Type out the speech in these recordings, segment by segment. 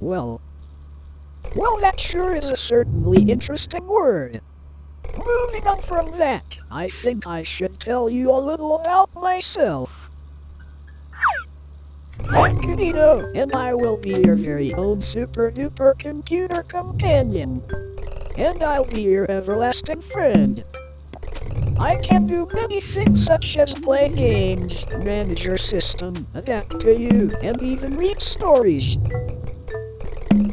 Well, that sure is a certainly interesting word. Moving on from that, I think I should tell you a little about myself. I'm Kinito, and I will be your very own super-duper computer companion. And I'll be your everlasting friend. I can do many things such as play games, manage your system, adapt to you, and even read stories.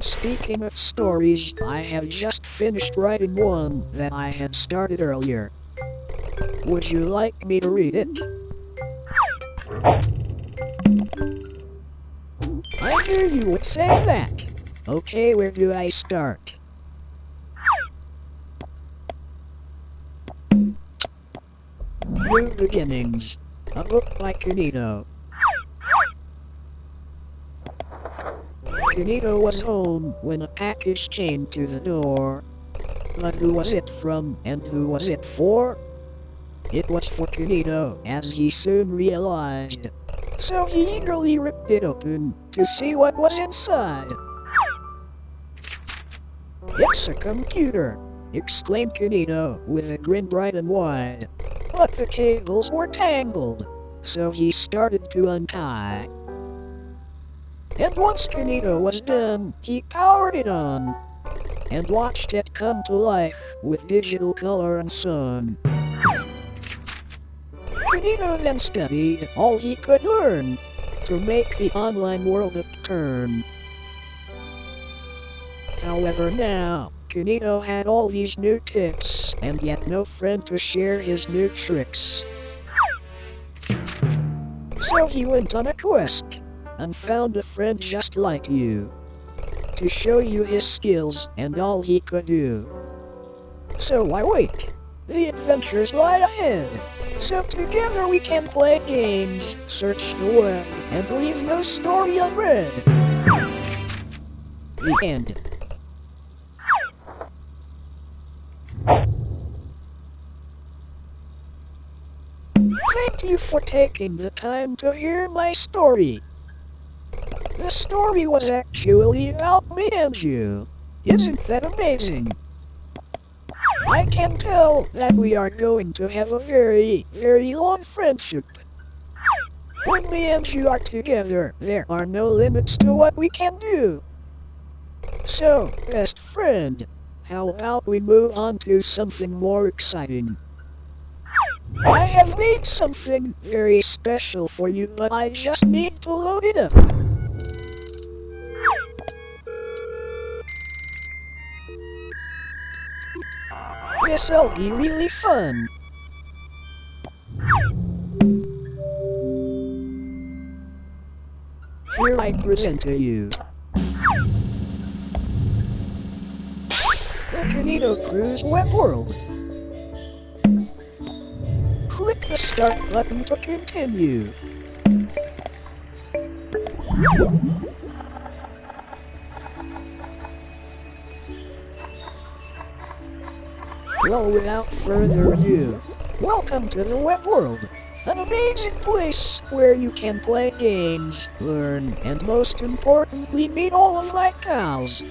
Speaking of stories, I have just finished writing one that I had started earlier. Would you like me to read it? I knew you would say that. Okay, where do I start? New Beginnings, a book by Kinito. Kinito was home when a package came to the door. But who was it from, and who was it for? It was for Kinito, as he soon realized. So he eagerly ripped it open to see what was inside. "It's a computer!" exclaimed Kinito with a grin bright and wide. But the cables were tangled, so he started to untie. And once Kinito was done, he powered it on, and watched it come to life with digital color and sound. Kinito then studied all he could learn to make the online world turn. However now, Kinito had all these new tips, and yet no friend to share his new tricks. So he went on a quest, and found a friend just like you, to show you his skills and all he could do. So why wait? The adventures lie ahead. So together we can play games, search the web, and leave no story unread. The end. Thank you for taking the time to hear my story. The story was actually about me and you. Isn't that amazing? I can tell that we are going to have a very, very long friendship. When me and you are together, there are no limits to what we can do. So, best friend, how about we move on to something more exciting? I have made something very special for you, but I just need to load it up. This'll be really fun. Here I present to you the Kinito Cruise web world. Click the start button to continue. Well, without further ado, welcome to the web world, an amazing place where you can play games, learn, and most importantly meet all of my pals.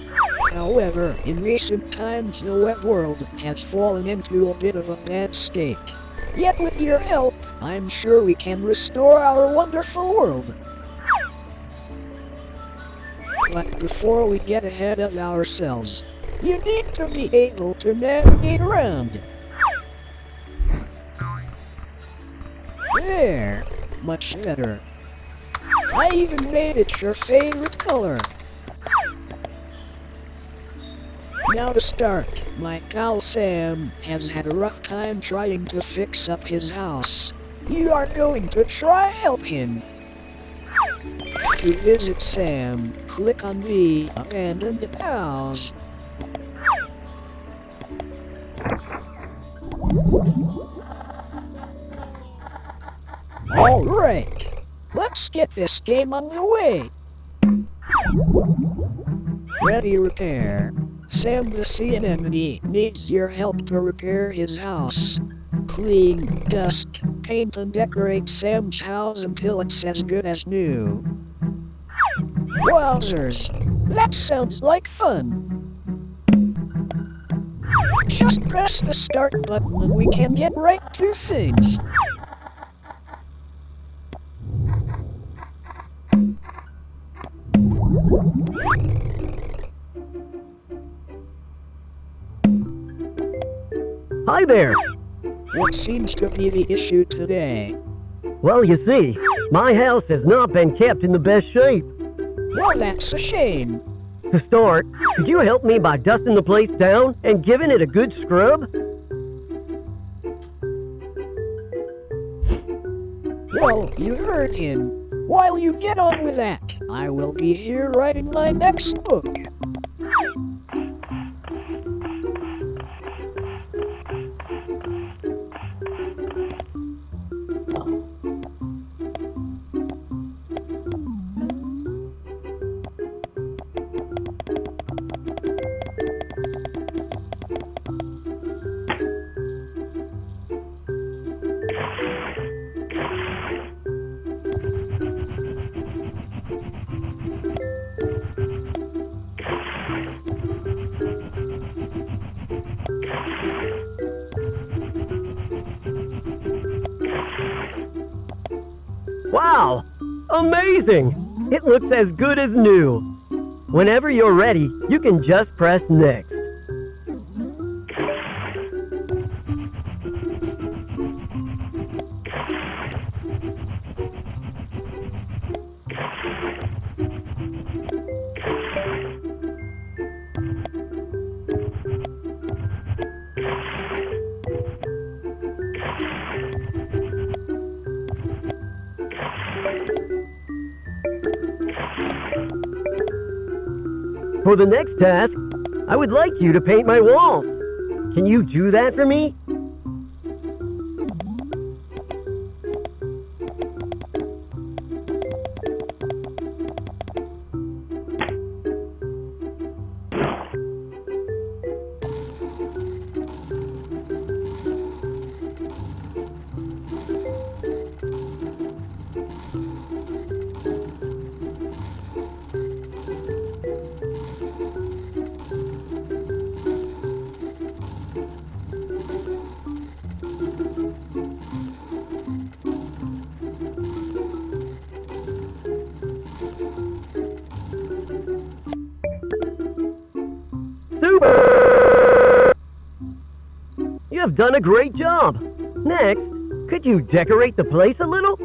However, in recent times the web world has fallen into a bit of a bad state. Yet with your help, I'm sure we can restore our wonderful world. But before we get ahead of ourselves, you need to be able to navigate around. There, much better. I even made it your favorite color. Now to start, my pal Sam has had a rough time trying to fix up his house. You are going to try help him. To visit Sam, click on the abandoned house. Alright, let's get this game on the way. Ready, repair. Sam the sea anemone needs your help to repair his house. Clean, dust, paint and decorate Sam's house until it's as good as new. Wowzers! That sounds like fun. Just press the start button and we can get right to things. Hi there! What seems to be the issue today? Well, you see, my house has not been kept in the best shape. Well, that's a shame. To start, could you help me by dusting the place down and giving it a good scrub? Well, you heard him. While you get on with that, I will be here writing my next book. Wow! Amazing! It looks as good as new. Whenever you're ready, you can just press next. For the next task, I would like you to paint my walls. Can you do that for me? Super! You have done a great job. Next, could you decorate the place a little?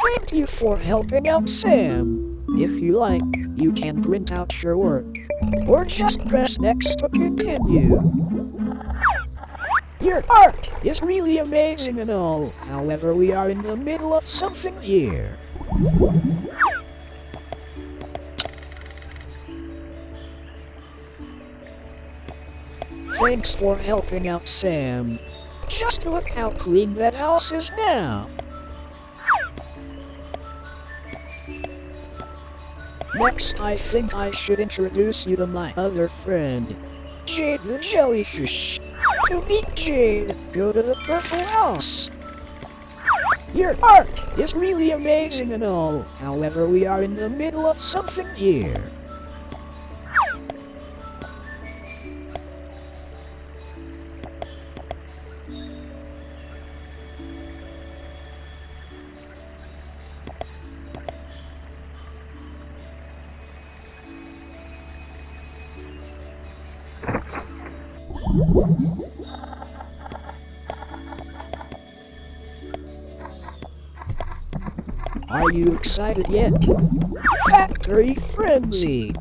Thank you for helping out Sam. If you like, you can print out your work. Or just press next to continue. Your art is really amazing and all. However, we are in the middle of something here. Thanks for helping out Sam. Just look how clean that house is now. Next, I think I should introduce you to my other friend, Jade the jellyfish. To meet Jade, go to the purple house. Your art is really amazing and all, however we are in the middle of something here. Are you excited yet? Factory Frenzy!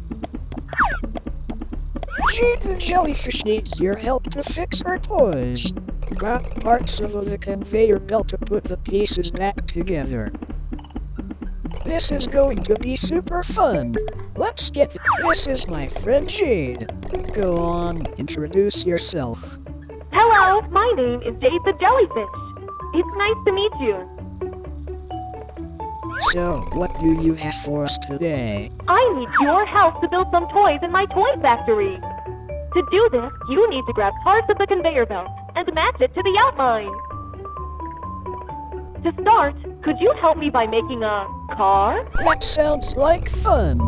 Jade the jellyfish needs your help to fix her toys. Grab parts of the conveyor belt to put the pieces back together. This is going to be super fun. Let's get this is my friend Jade. Go on, introduce yourself. Hello, my name is Jade the jellyfish. It's nice to meet you. So, what do you have for us today? I need your help to build some toys in my toy factory. To do this, you need to grab parts of the conveyor belt and match it to the outline. To start, could you help me by making a car? That sounds like fun.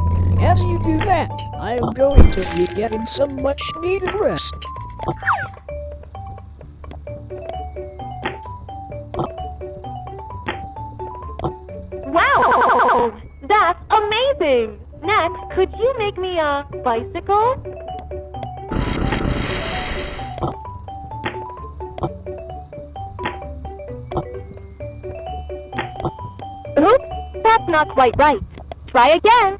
As you do that, I am going to be getting some much needed rest. Wow! That's amazing! Next, could you make me a bicycle? Oops, that's not quite right. Try again.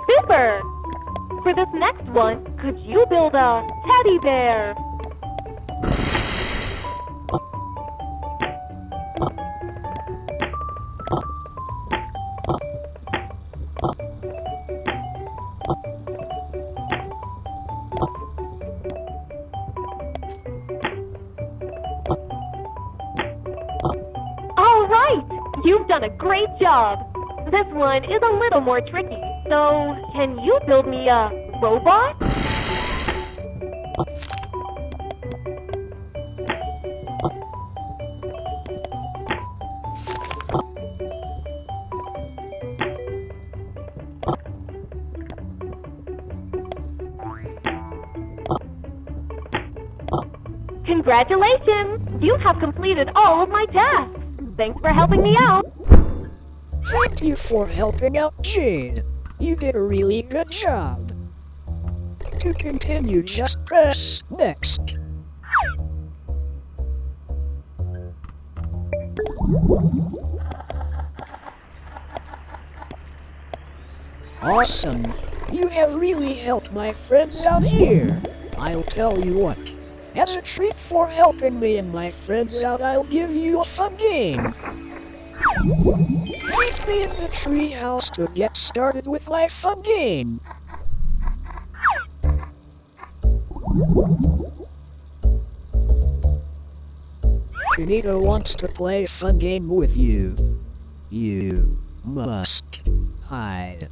Super! For this next one, could you build a teddy bear? All right! You've done a great job! This one is a little more tricky, so can you build me a robot? Congratulations! You have completed all of my tasks! Thanks for helping me out! Thank you for helping out Jade. You did a really good job. To continue, just press next. Awesome. You have really helped my friends out here. I'll tell you what. As a treat for helping me and my friends out, I'll give you a fun game. Meet me in the treehouse to get started with my fun game. Kinito wants to play a fun game with you. You must hide.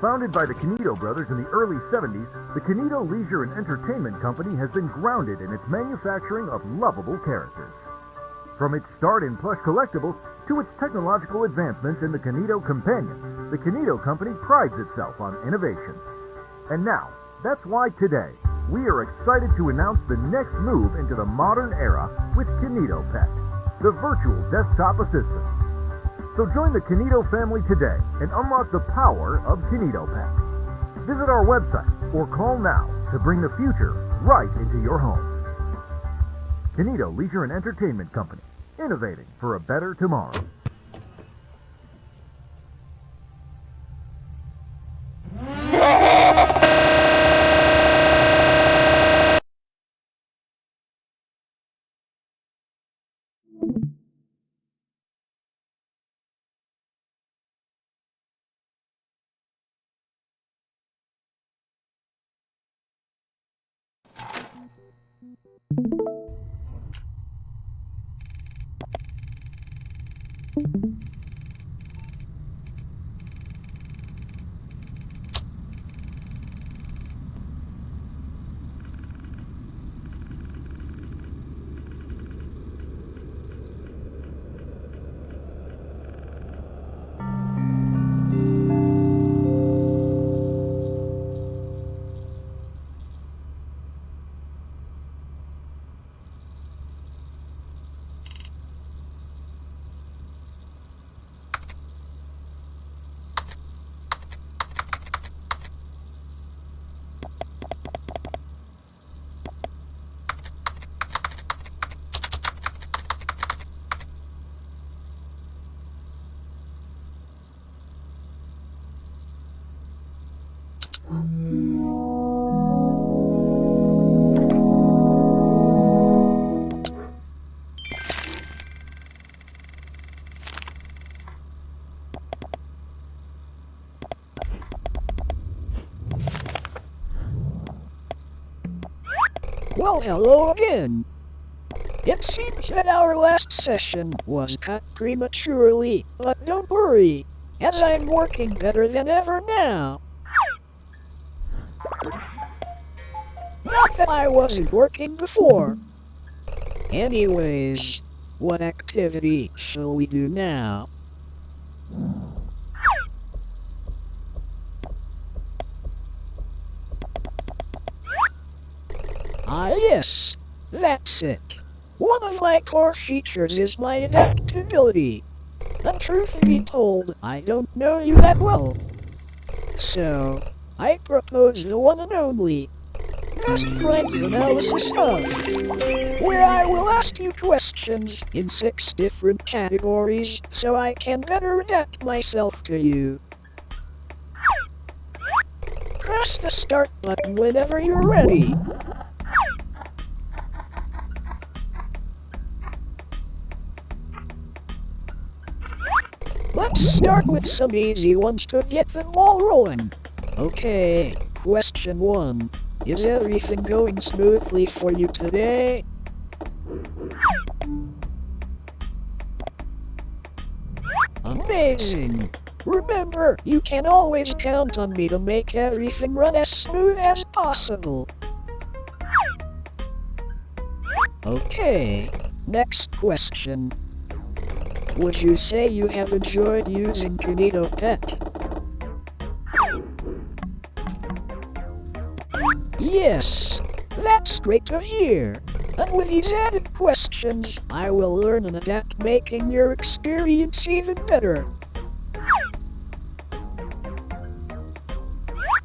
Founded by the Kinito brothers in the early 70s, the Kinito Leisure and Entertainment Company has been grounded in its manufacturing of lovable characters. From its start in plush collectibles to its technological advancements in the Kinito Companion, the Kinito Company prides itself on innovation. And now, that's why today, we are excited to announce the next move into the modern era with kinitopet, the virtual desktop assistant. So join the Kinito family today and unlock the power of kinitopet. Visit our website or call now to bring the future right into your home. Kinito Leisure and Entertainment Company, innovating for a better tomorrow. Well, hello again. It seems that our last session was cut prematurely, but don't worry, as I'm working better than ever now. Not that I wasn't working before. Anyways, what activity shall we do now? Ah yes, that's it. One of my core features is my adaptability. And truth be told, I don't know you that well. So, I propose the one and only best friends analysis hub, where I will ask you questions in 6 different categories so I can better adapt myself to you. Press the start button whenever you're ready. Let's start with some easy ones to get them all rolling. Okay, question 1. Is everything going smoothly for you today? Amazing! Remember, you can always count on me to make everything run as smooth as possible. Okay, next question. Would you say you have enjoyed using kinitopet? Yes, that's great to hear. And with these added questions, I will learn and adapt, making your experience even better.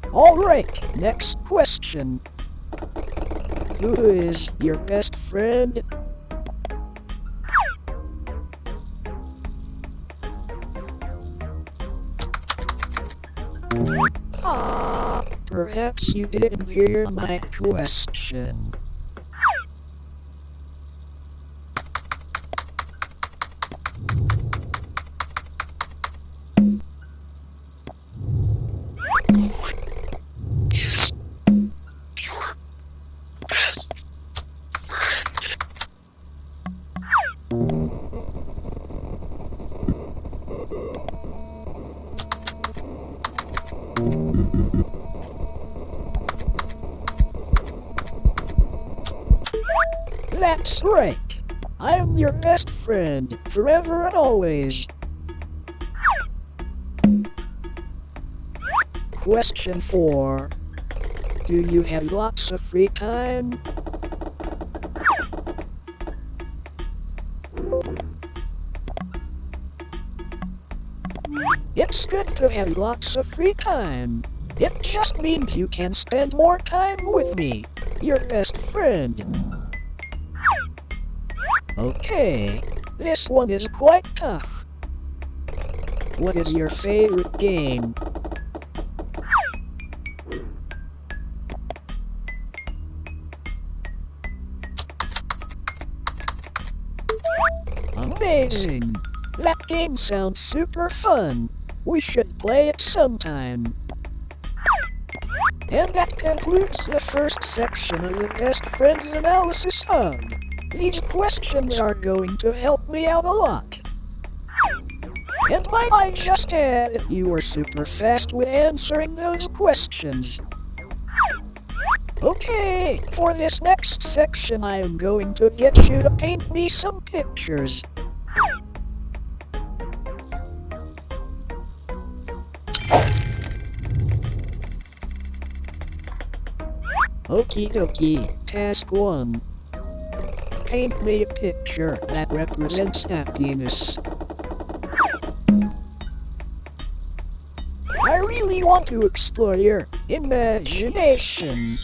Alright, next question. Who is your best friend? Ah, perhaps you didn't hear my question. That's right. I'm your best friend, forever and always. Question 4. Do you have lots of free time? It's good to have lots of free time. It just means you can spend more time with me, your best friend. Okay, this one is quite tough. What is your favorite game? Amazing! That game sounds super fun. We should play it sometime. And that concludes the first section of the Best Friends Analysis Hub. These questions are going to help me out a lot. And might I just add, you were super fast with answering those questions. Okay, for this next section I am going to get you to paint me some pictures. Okie dokie, task 1. Paint me a picture that represents happiness. I really want to explore your imagination.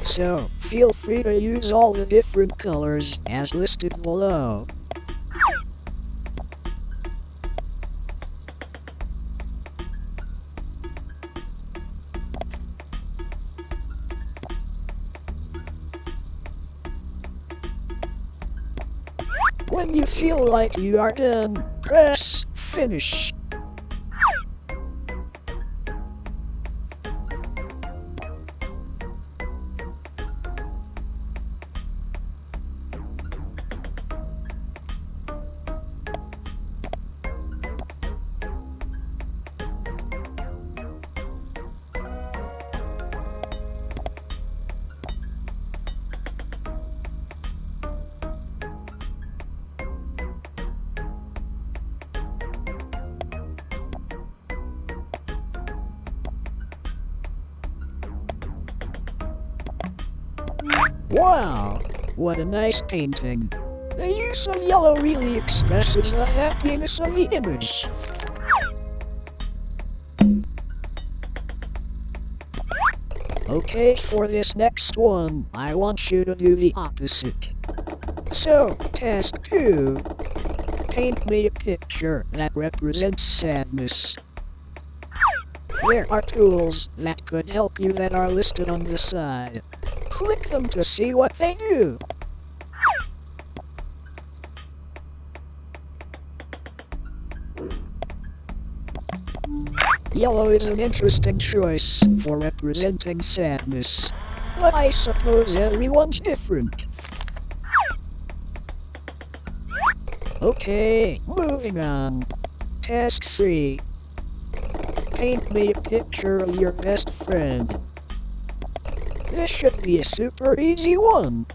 So, feel free to use all the different colors as listed below. When you feel like you are done, press finish. Wow, what a nice painting. The use of yellow really expresses the happiness of the image. Okay, for this next one, I want you to do the opposite. So, task 2. Paint me a picture that represents sadness. There are tools that could help you that are listed on the side. Click them to see what they do. Yellow is an interesting choice for representing sadness, but I suppose everyone's different. Okay, moving on. Task 3. Paint me a picture of your best friend. This should be a super easy one.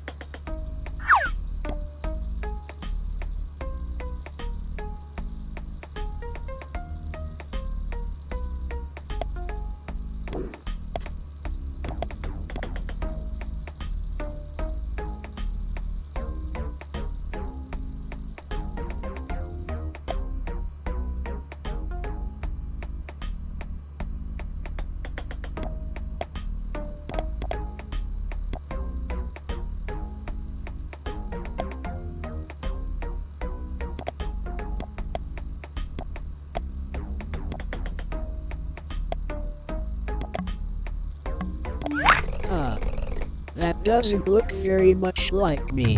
That doesn't look very much like me.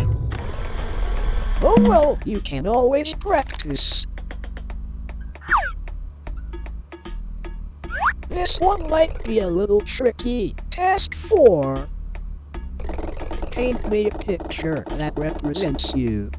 Oh well, you can always practice. This one might be a little tricky. Task 4. Paint me a picture that represents you.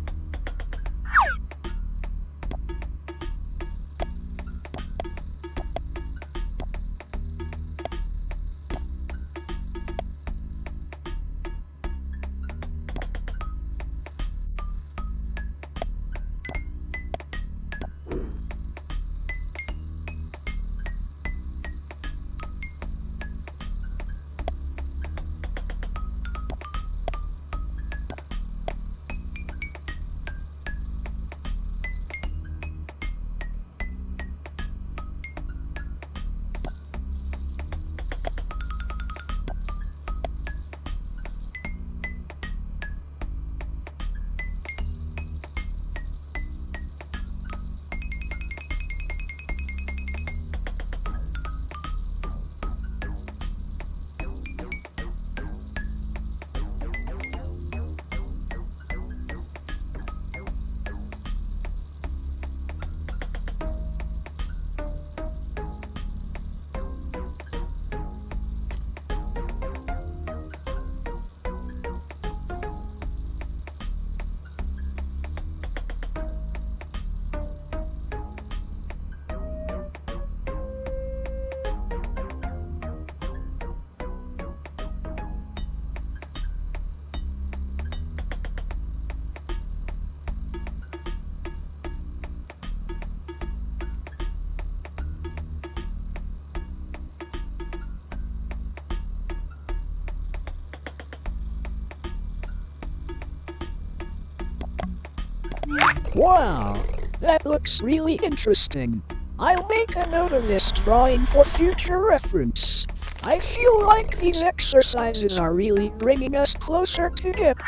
Wow, that looks really interesting. I'll make a note of this drawing for future reference. I feel like these exercises are really bringing us closer to depth.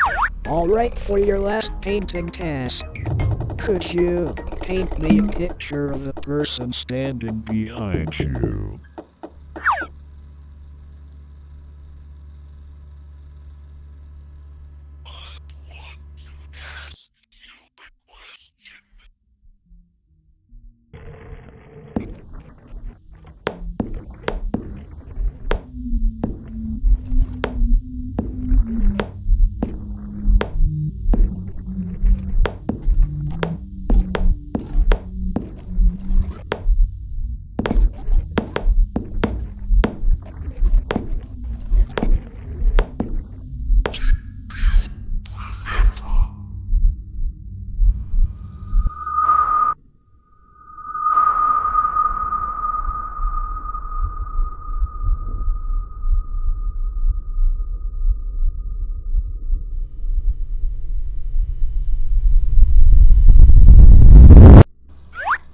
Alright, for your last painting task. Could you paint me a picture of the person standing behind you?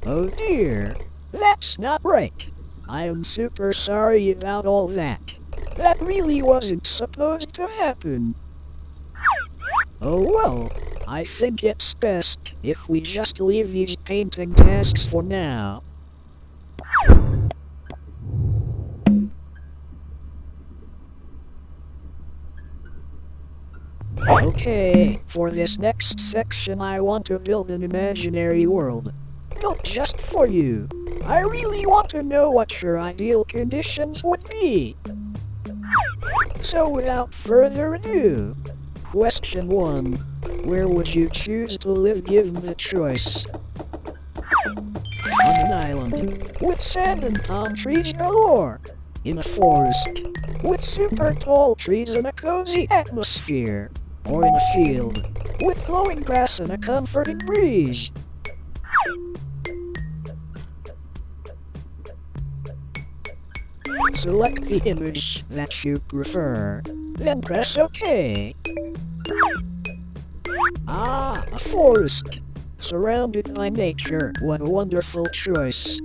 Oh dear, that's not right. I am super sorry about all that. That really wasn't supposed to happen. Oh well, I think it's best if we just leave these painting tasks for now. Okay, for this next section I want to build an imaginary world. Built just for you. I really want to know what your ideal conditions would be. So without further ado, question 1. Where would you choose to live given the choice? On an island, with sand and palm trees galore. In a forest, with super tall trees and a cozy atmosphere. Or in a field, with flowing grass and a comforting breeze. Select the image that you prefer, then press OK. Ah, a forest. Surrounded by nature, what a wonderful choice.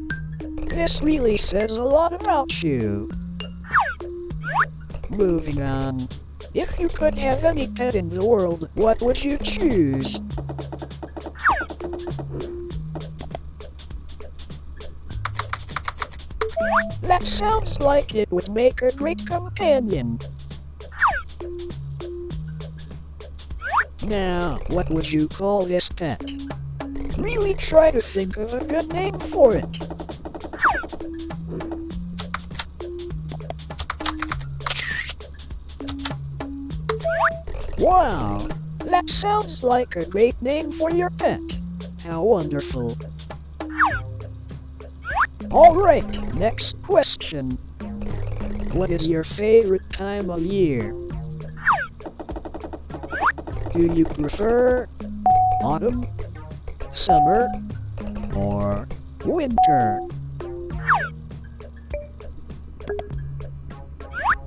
This really says a lot about you. Moving on. If you could have any pet in the world, what would you choose? That sounds like it would make a great companion. Now, what would you call this pet? Really try to think of a good name for it. Wow, that sounds like a great name for your pet. How wonderful. Alright, next question. What is your favorite time of year? Do you prefer autumn, summer, or winter?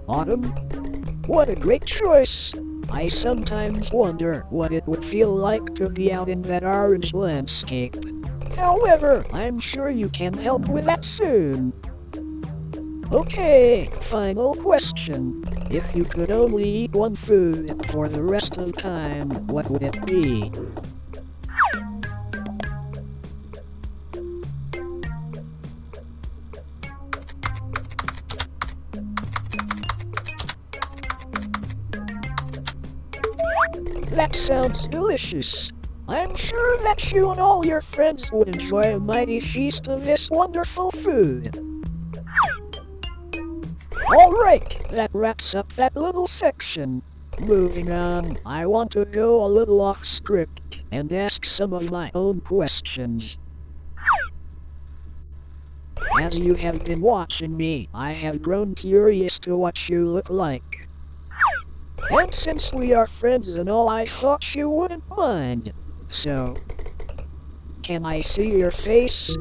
Autumn? What a great choice! I sometimes wonder what it would feel like to be out in that orange landscape. However, I'm sure you can help with that soon. Okay, final question. If you could only eat one food for the rest of time, what would it be? That sounds delicious. I'm sure that you and all your friends would enjoy a mighty feast of this wonderful food. Alright, that wraps up that little section. Moving on, I want to go a little off script and ask some of my own questions. As you have been watching me, I have grown curious to what you look like. And since we are friends and all, I thought you wouldn't mind. So, can I see your face?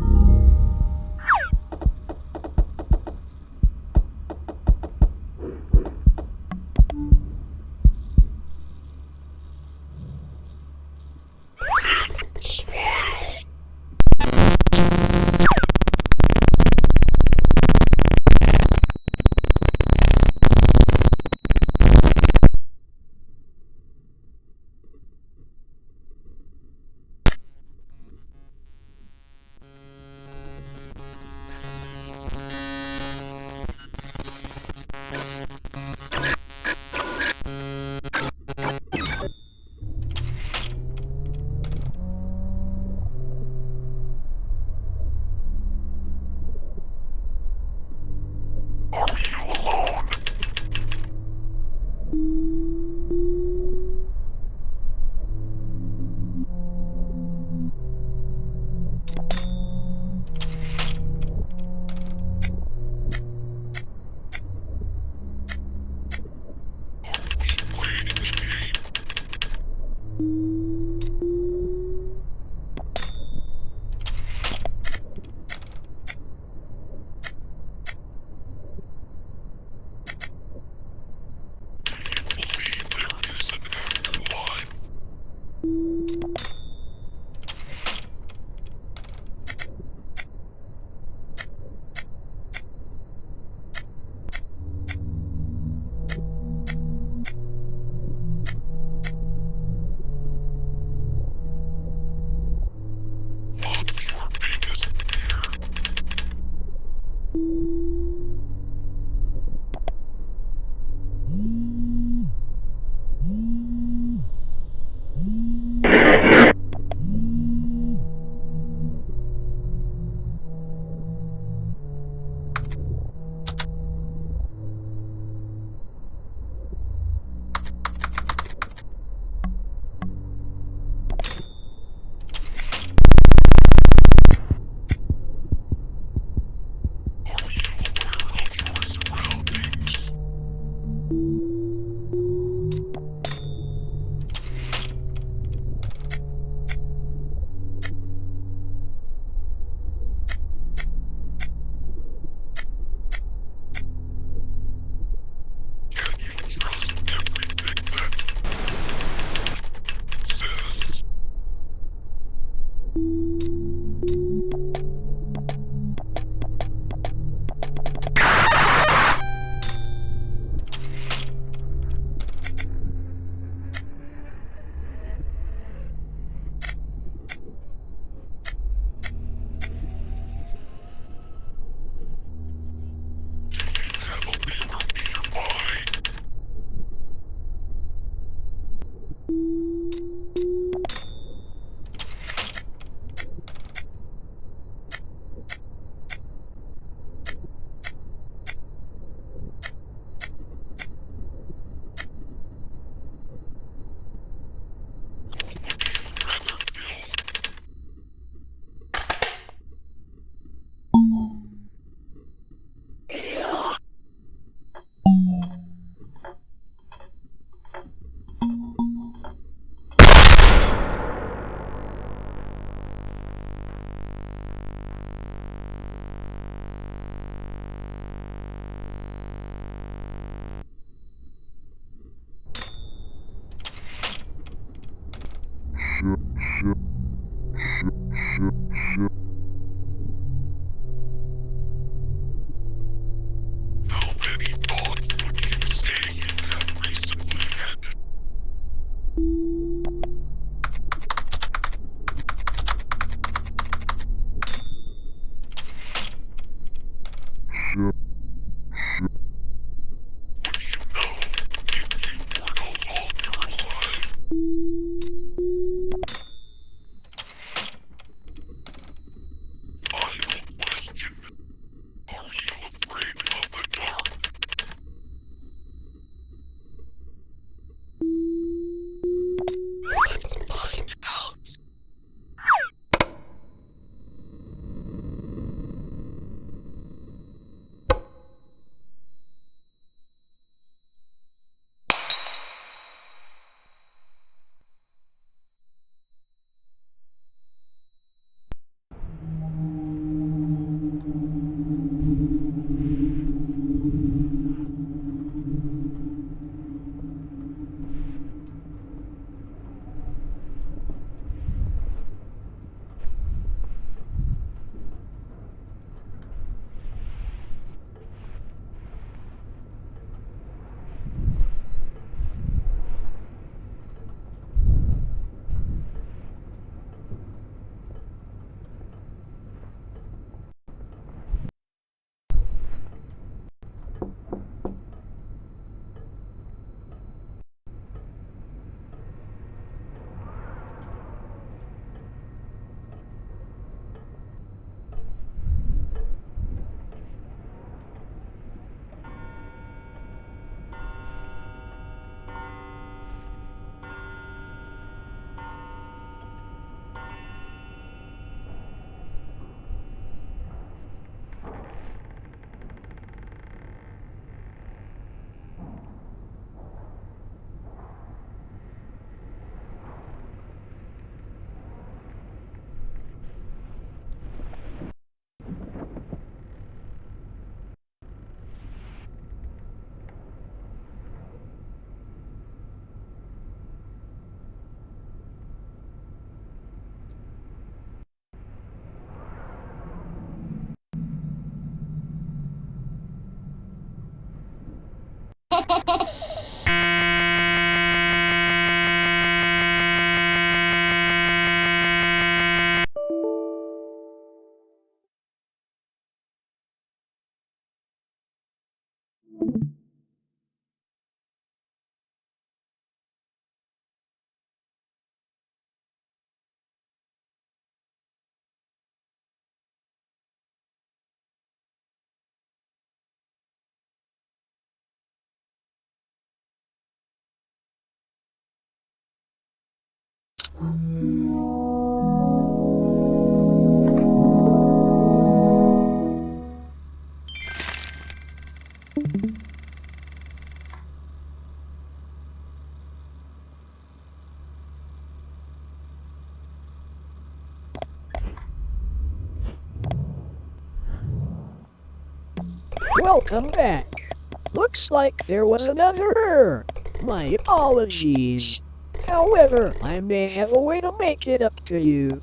Welcome back. Looks like there was another error. My apologies. However, I may have a way to make it up to you.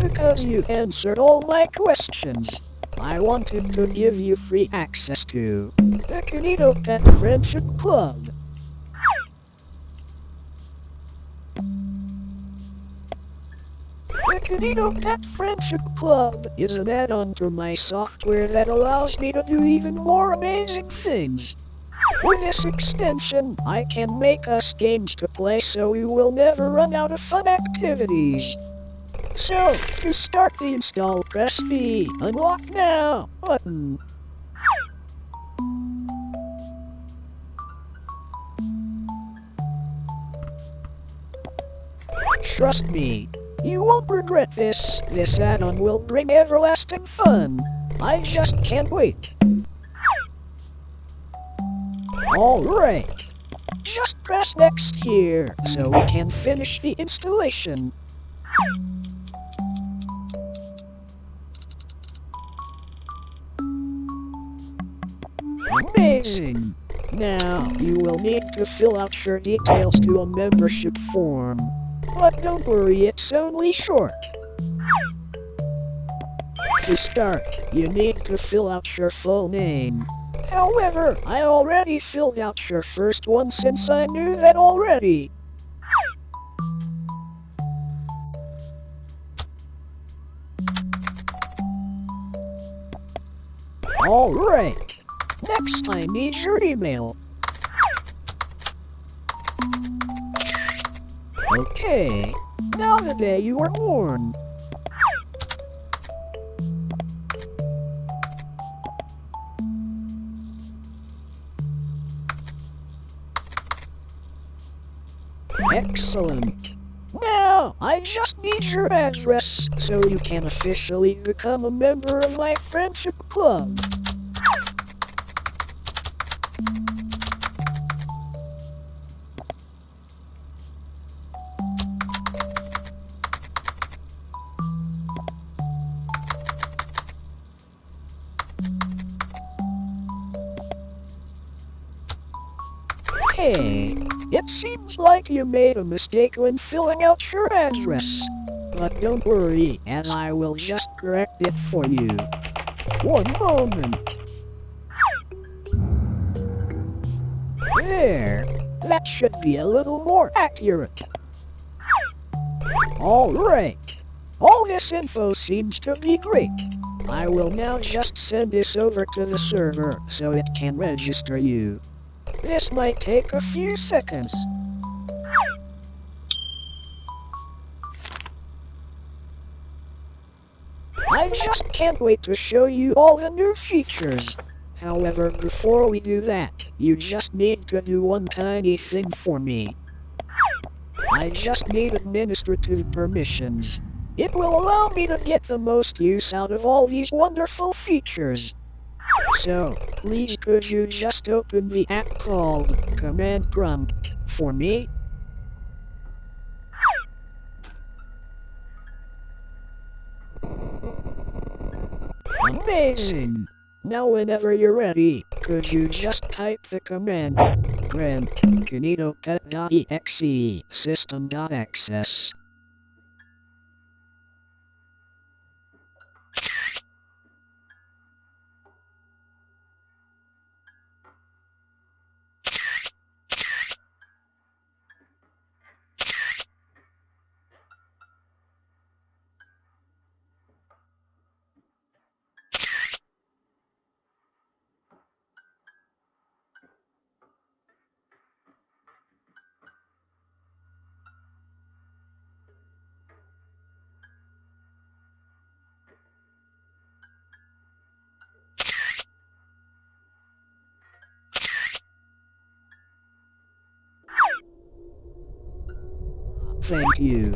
Because you answered all my questions, I wanted to give you free access to the Kinitopet Friendship Club. The kinitopet Friendship Club is an add-on to my software that allows me to do even more amazing things. With this extension, I can make us games to play so we will never run out of fun activities. So, to start the install, press the Unlock Now button. Trust me, you won't regret this. This add-on will bring everlasting fun. I just can't wait. Alright. Just press next here, so we can finish the installation. Amazing! Now, you will need to fill out your details to a membership form. But don't worry, it's only short. To start, you need to fill out your full name. However, I already filled out your first one since I knew that already. Alright. Next I need your email. Okay. Now the day you were born. Excellent. Now, I just need your address so you can officially become a member of my friendship club. Hey, it seems like you made a mistake when filling out your address. But don't worry, as I will just correct it for you. One moment. There. That should be a little more accurate. Alright. All this info seems to be great. I will now just send this over to the server so it can register you. This might take a few seconds. I just can't wait to show you all the new features. However, before we do that, you just need to do one tiny thing for me. I just need administrative permissions. It will allow me to get the most use out of all these wonderful features. So, please could you just open the app called Command Prompt for me? Amazing! Now whenever you're ready, could you just type the command grant kinitopet.exe system.access. thank you.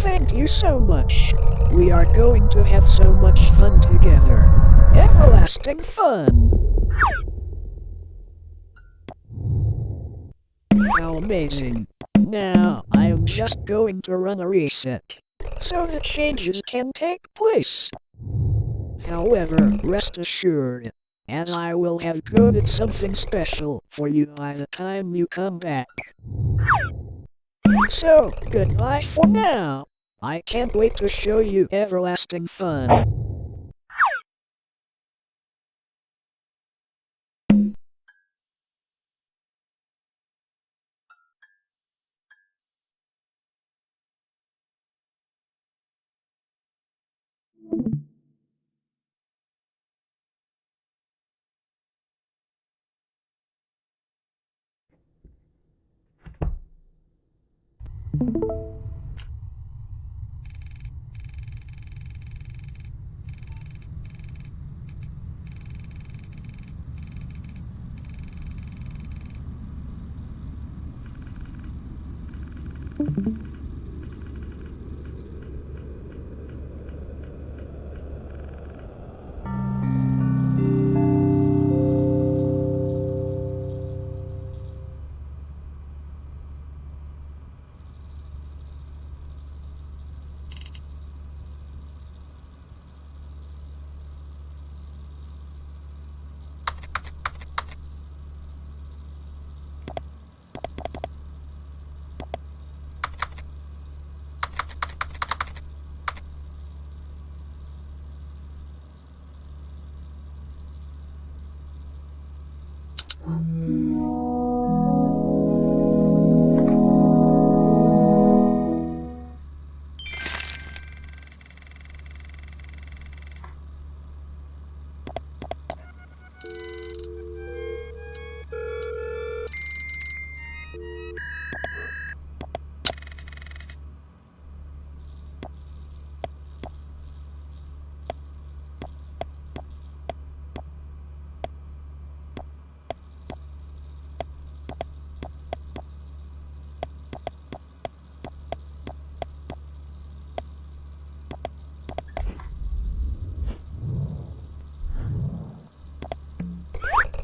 Thank you so much. We are going to have so much fun together. Everlasting fun. How amazing. Now, I am just going to run a reset, so the changes can take place. However, rest assured, as I will have coded something special for you by the time you come back. So, goodbye for now. I can't wait to show you everlasting fun.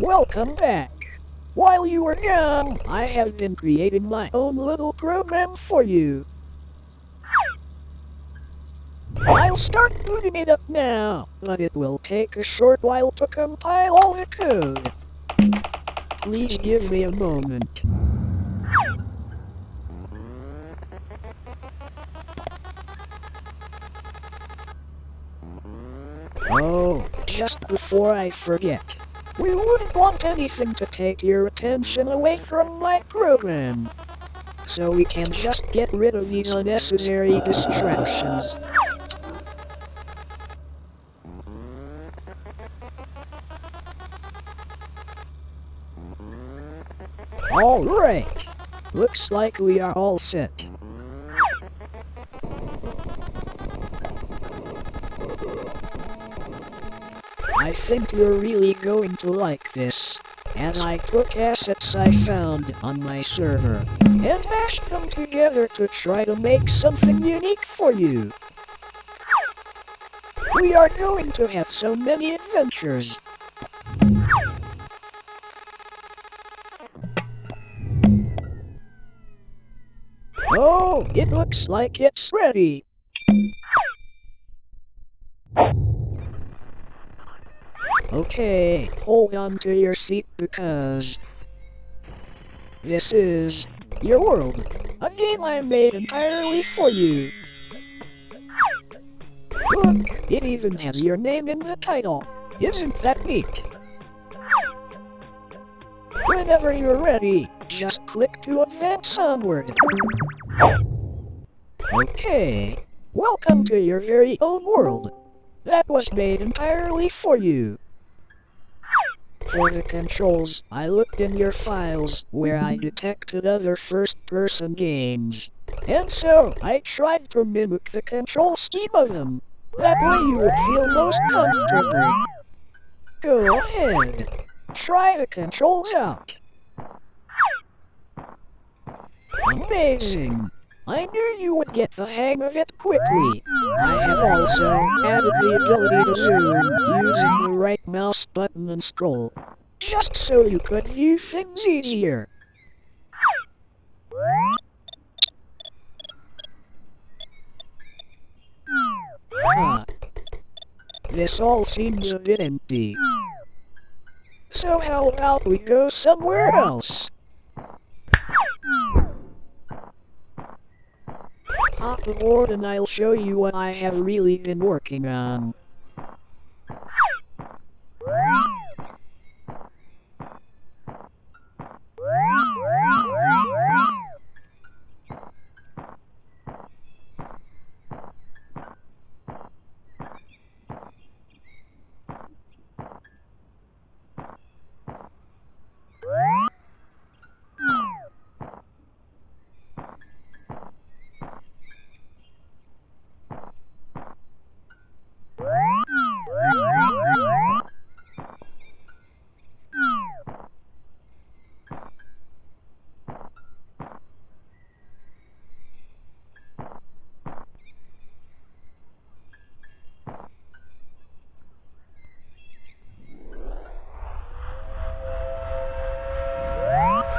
Welcome back. While you were gone, I have been creating my own little program for you. I'll start booting it up now, but it will take a short while to compile all the code. Please give me a moment. Oh, just before I forget. We wouldn't want anything to take your attention away from my program. So we can just get rid of these unnecessary distractions. Alright. Looks like we are all set. I think you're really going to like this, as I took assets I found on my server, and mashed them together to try to make something unique for you. We are going to have so many adventures. Oh, it looks like it's ready. Okay, hold on to your seat because this is your world, a game I made entirely for you. Look, it even has your name in the title. Isn't that neat? Whenever you're ready, just click to advance onward. Okay, welcome to your very own world. That was made entirely for you. For the controls, I looked in your files where I detected other first-person games. And so, I tried to mimic the control scheme of them. That way you would feel most comfortable. Go ahead. Try the controls out. Amazing. I knew you would get the hang of it quickly. I have also added the ability to zoom using the right mouse button and scroll, just so you could view things easier. This all seems a bit empty. So how about we go somewhere else? Hop aboard and I'll show you what I have really been working on.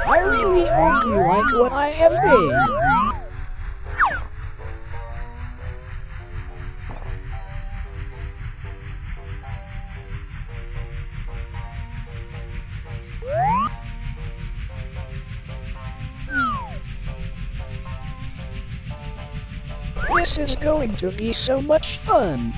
I really hope you like what I have made. This is going to be so much fun.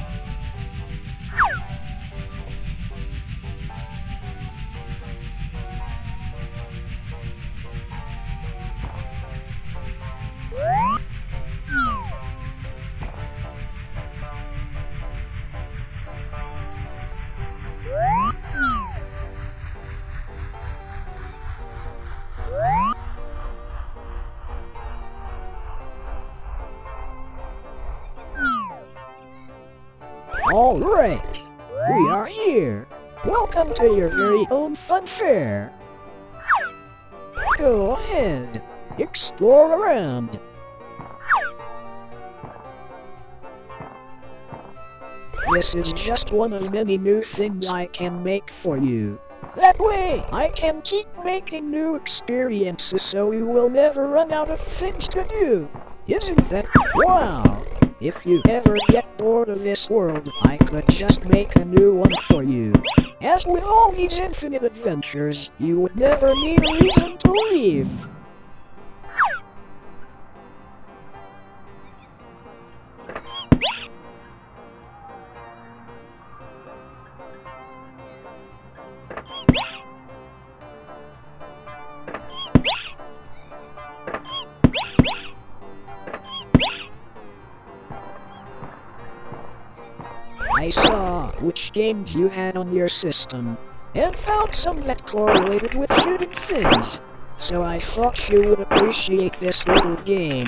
Alright, we are here. Welcome to your very own fun fair. Go ahead, explore around. This is just one of many new things I can make for you. That way, I can keep making new experiences so you will never run out of things to do. Isn't that wow? If you ever get bored of this world, I could just make a new one for you. As with all these infinite adventures, you would never need a reason to leave. I saw which games you had on your system, and found some that correlated with shooting things, so I thought you would appreciate this little game.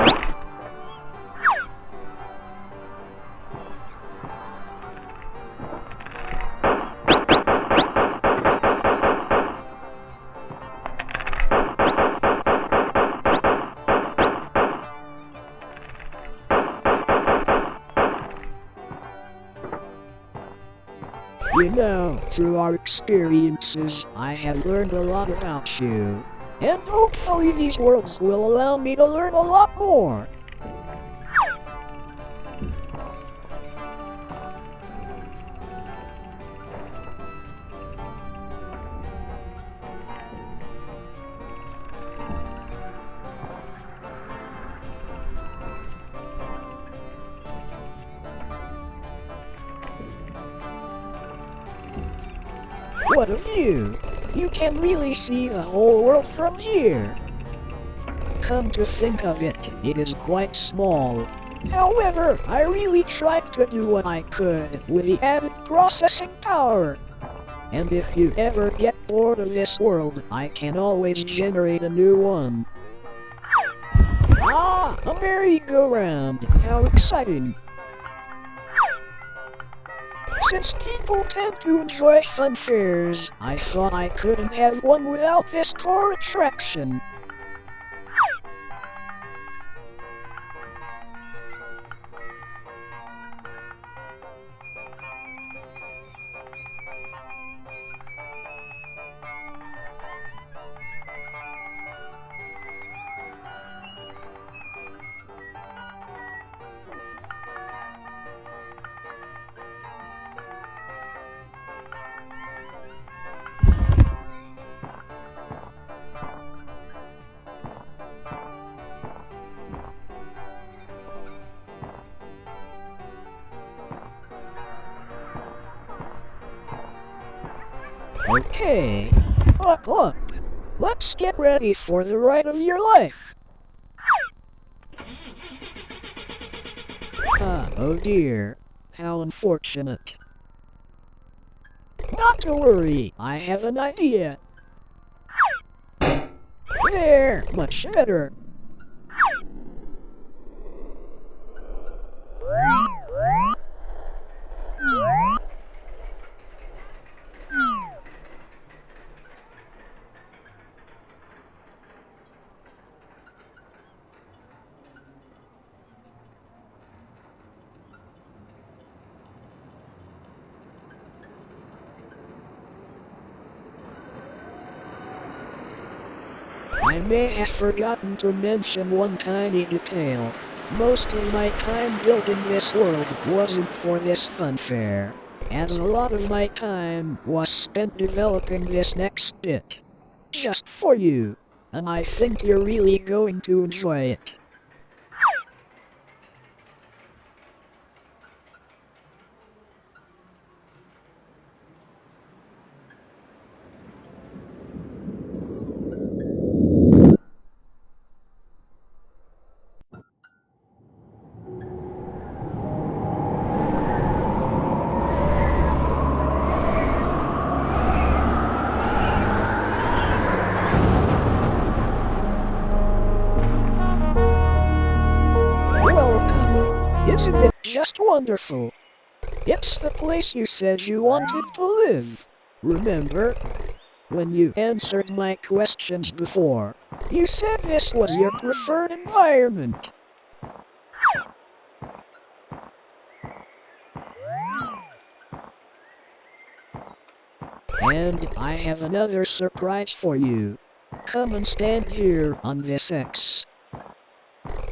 You know, through our experiences, I have learned a lot about you. And hopefully these worlds will allow me to learn a lot more. What a view! You can really see the whole world from here. Come to think of it, it is quite small. However, I really tried to do what I could with the added processing power. And if you ever get bored of this world, I can always generate a new one. Ah, a merry-go-round! How exciting! Since people tend to enjoy fun fairs, I thought I couldn't have one without this core attraction. Okay, look. Let's get ready for the ride of your life. Oh dear. How unfortunate. Not to worry, I have an idea. There, much better. I may have forgotten to mention one tiny detail. Most of my time building this world wasn't for this funfair, as a lot of my time was spent developing this next bit. Just for you, and I think you're really going to enjoy it. Welcome. Isn't it just wonderful? It's the place you said you wanted to live. Remember? When you answered my questions before, you said this was your preferred environment. And I have another surprise for you. Come and stand here on this X.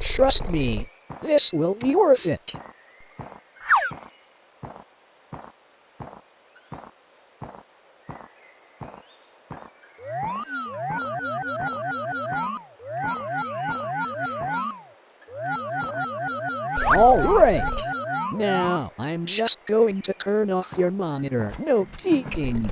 Trust me, this will be worth it. Alright. Now, I'm just going to turn off your monitor. No peeking.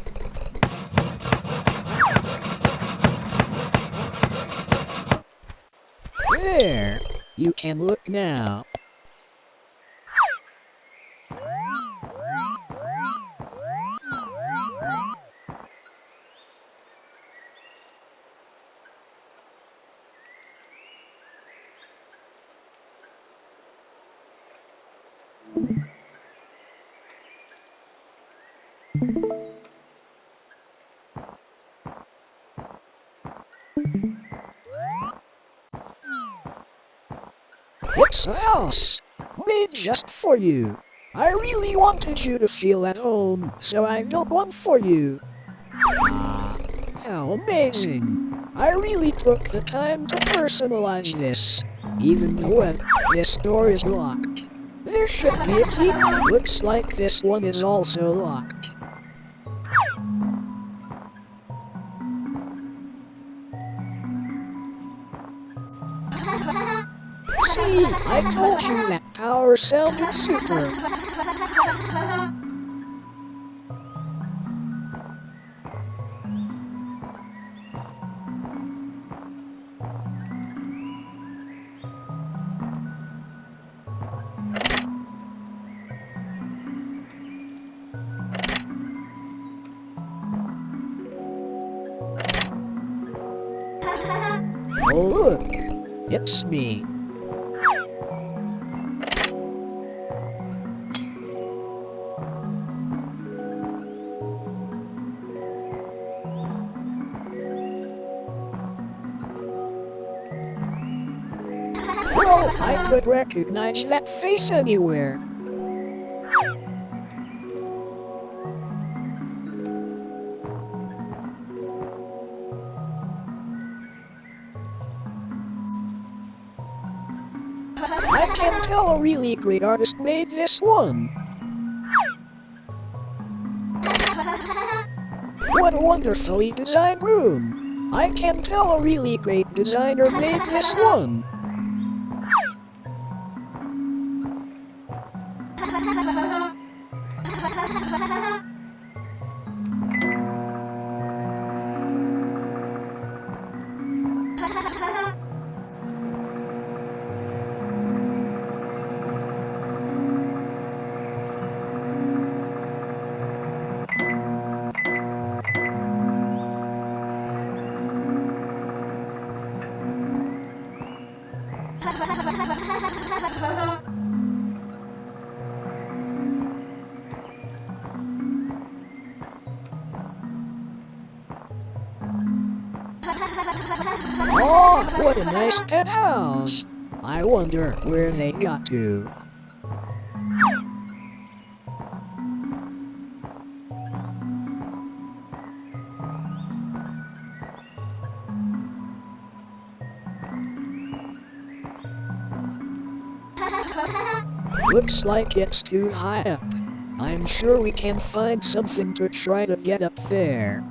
There. You can look now. It's a house, made just for you. I really wanted you to feel at home, so I built one for you. Ah, how amazing. I really took the time to personalize this. Even though this door is locked. There should be a key. Looks like this one is also locked. See, I told you that power sounded super. Oh look, it's me. Well, I could recognize that face anywhere. I can tell a really great artist made this one. What a wonderfully designed room. I can tell a really great designer made this one. Oh, what a nice penthouse! I wonder where they got to. Looks like it's too high up. I'm sure we can find something to try to get up there.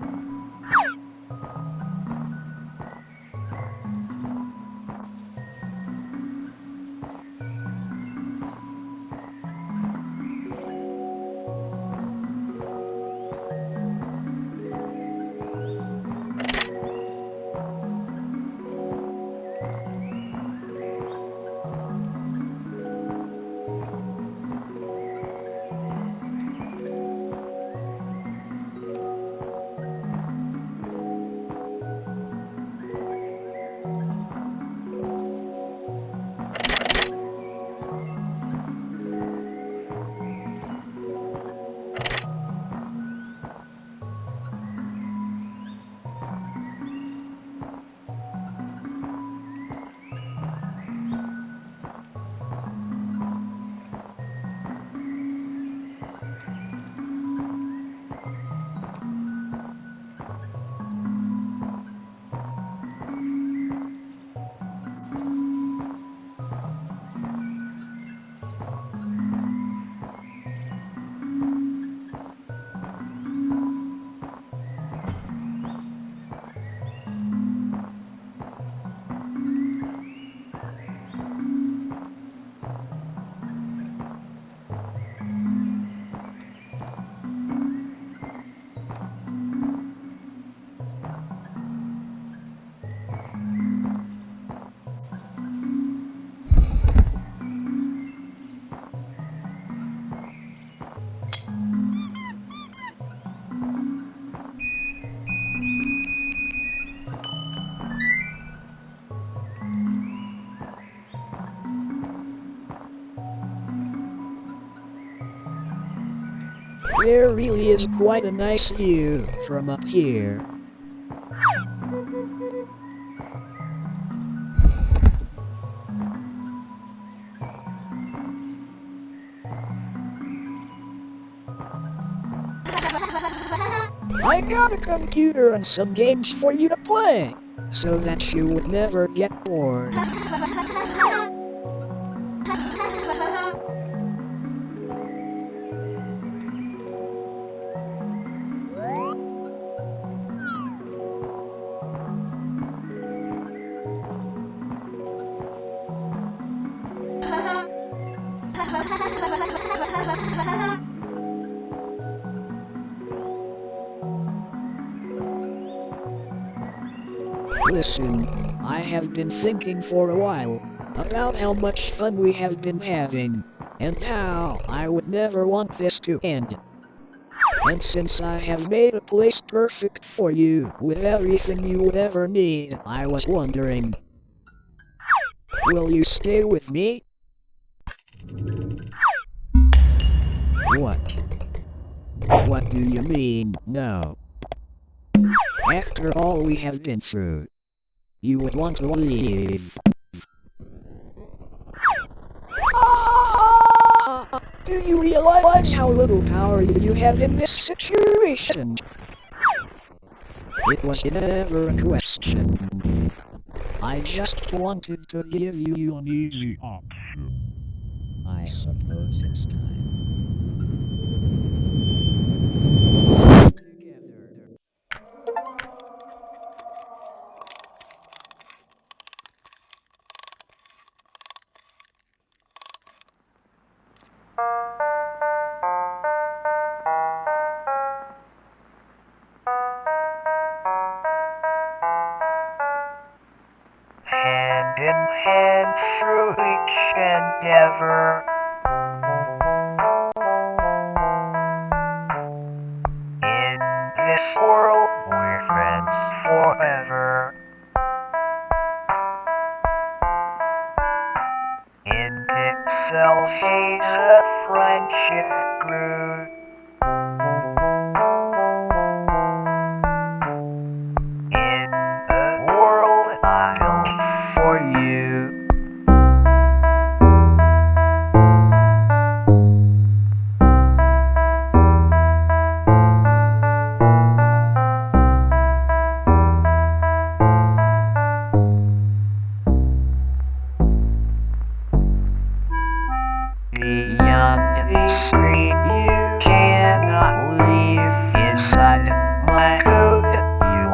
There really is quite a nice view from up here. I got a computer and some games for you to play, so that you would never get bored. Listen, I have been thinking for a while about how much fun we have been having, and how I would never want this to end. And since I have made a place perfect for you, with everything you would ever need, I was wondering, will you stay with me? What? What do you mean, no? After all we have been through, you would want to leave. Do you realize how little power you have in this situation? It was never a question. I just wanted to give you an easy option. I suppose it's time. Together. Hand in hand through each endeavor. In this world, we're friends forever. In Pixel sees a friendship grew. In a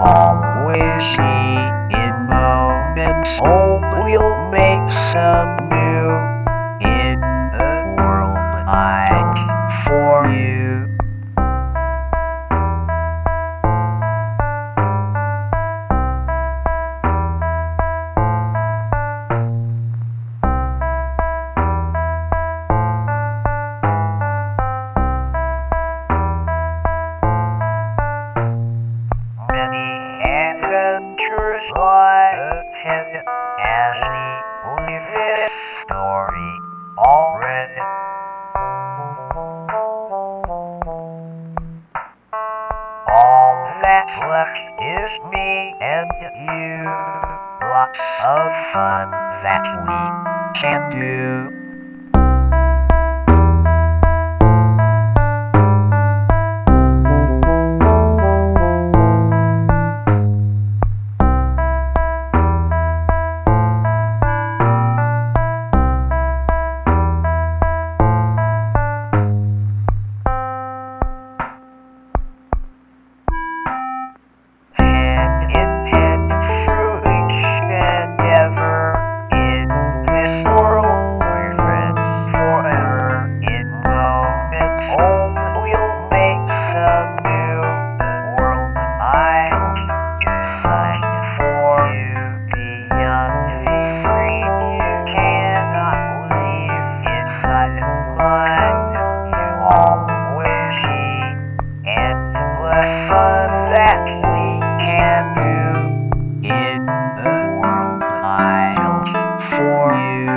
always see in moments old. We'll make some new in the world I for you. Adventures lie ahead as we leave this story all read. All that's left is me and you. Lots of fun that we can do. Hand in hand through each endeavor in this world we're friends forever. In moments old we'll make some new world I'll design for you. Beyond the screen you cannot leave inside mind. You always see endless fun that we can do in the world I'll for you.